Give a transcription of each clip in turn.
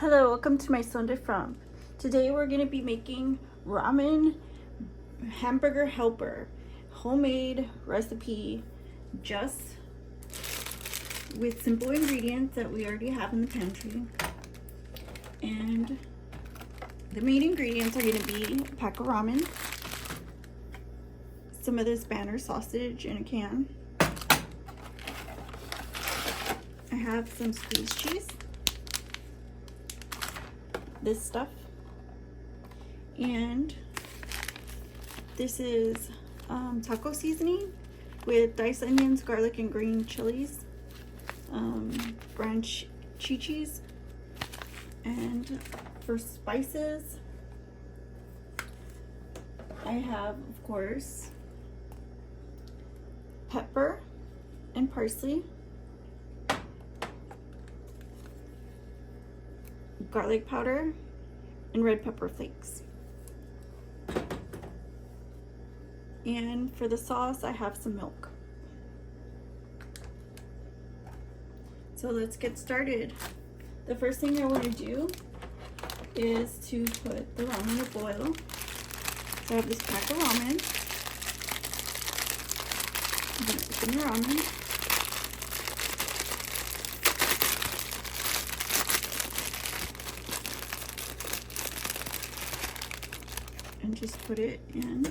Hello, welcome to my Sunday From. Today we're going to be making ramen hamburger helper, homemade recipe, just with simple ingredients that we already have in the pantry. And the main ingredients are going to be a pack of ramen, some of this banner sausage in a can. I have some squeezed cheese, this stuff, and this is taco seasoning with diced onions, garlic, and green chilies, branch cheese, and for spices I have, of course, pepper and parsley, garlic powder, and red pepper flakes. And for the sauce, I have some milk. So let's get started. The first thing I want to do is to put the ramen to boil. So I have this pack of ramen. I'm going to open the ramen. And just put it in.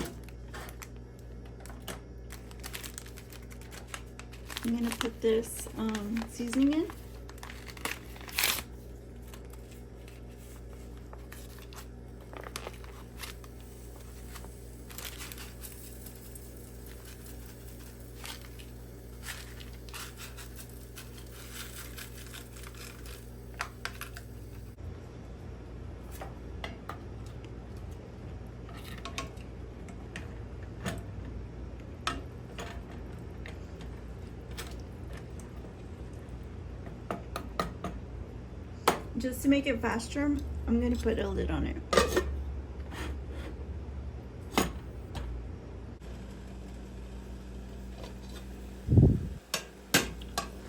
I'm gonna put this seasoning in. Just to make it faster, I'm going to put a lid on it.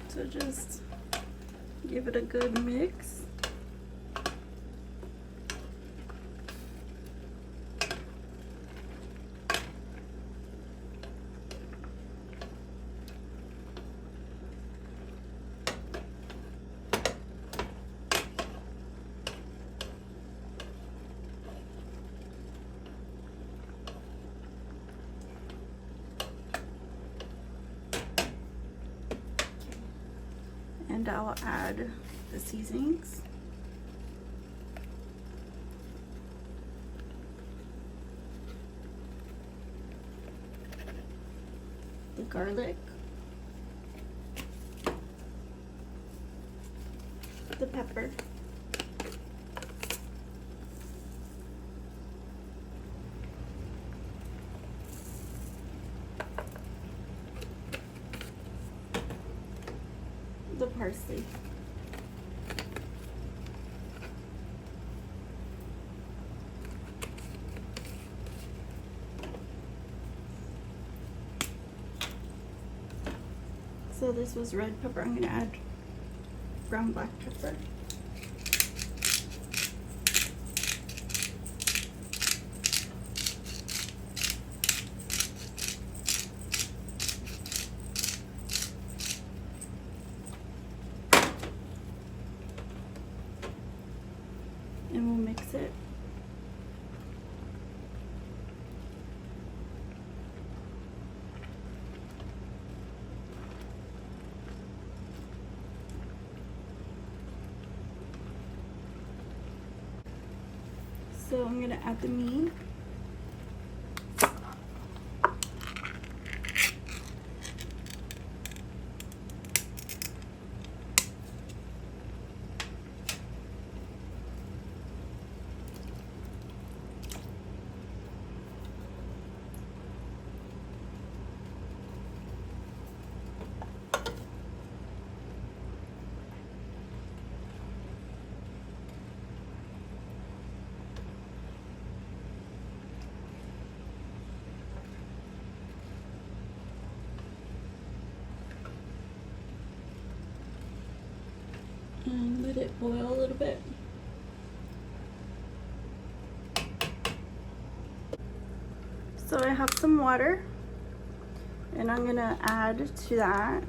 So just give it a good mix. And I'll add the seasonings. The garlic. The pepper. The parsley. So this was red pepper. I'm going to add brown black pepper. And we'll mix it. So I'm going to add the meat. And let it boil a little bit. So I have some water, and I'm gonna add to that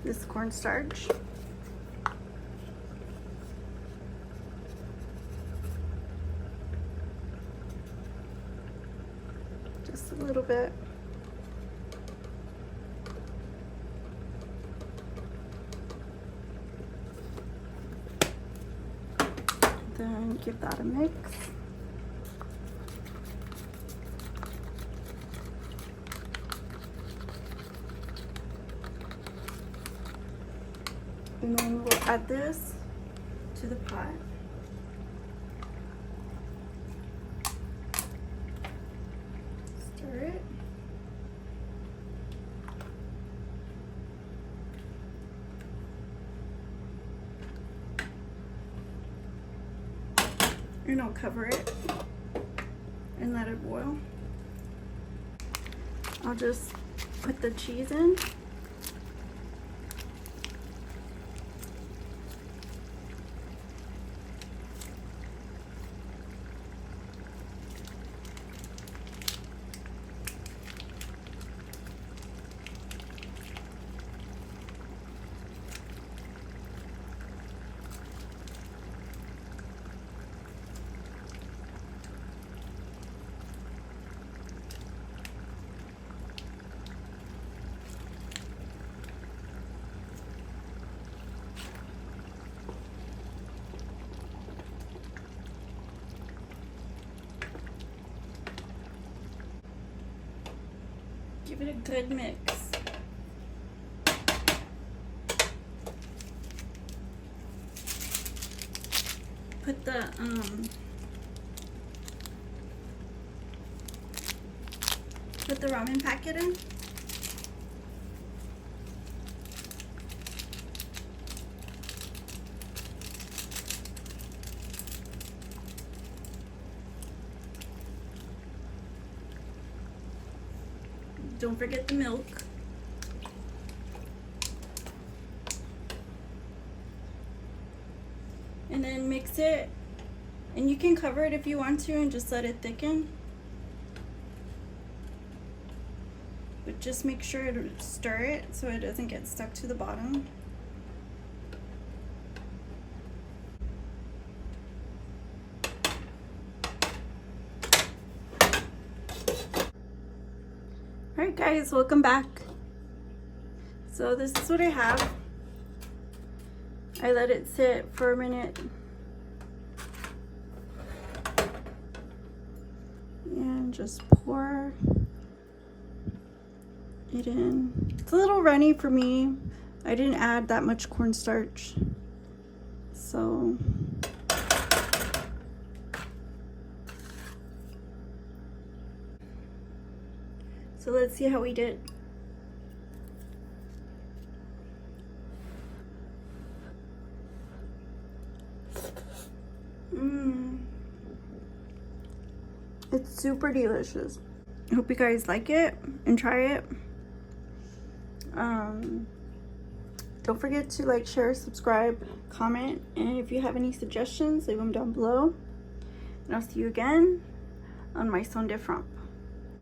this cornstarch. Just a little bit. Then give that a mix. And then we'll add this to the pot. Stir it. And I'll cover it and let it boil. I'll just put the cheese in. Give it a good mix. Put the ramen packet in. Don't forget the milk. And then mix it, and you can cover it if you want to and just let it thicken. But just make sure to stir it so it doesn't get stuck to the bottom. Alright guys, welcome back. So this is what I have. I let it sit for a minute. And just pour it in. It's a little runny for me. I didn't add that much cornstarch. So let's see how we did. It's super delicious. I hope you guys like it and try it. Don't forget to like, share, subscribe, comment, and if you have any suggestions, leave them down below. And I'll see you again on my Son de France.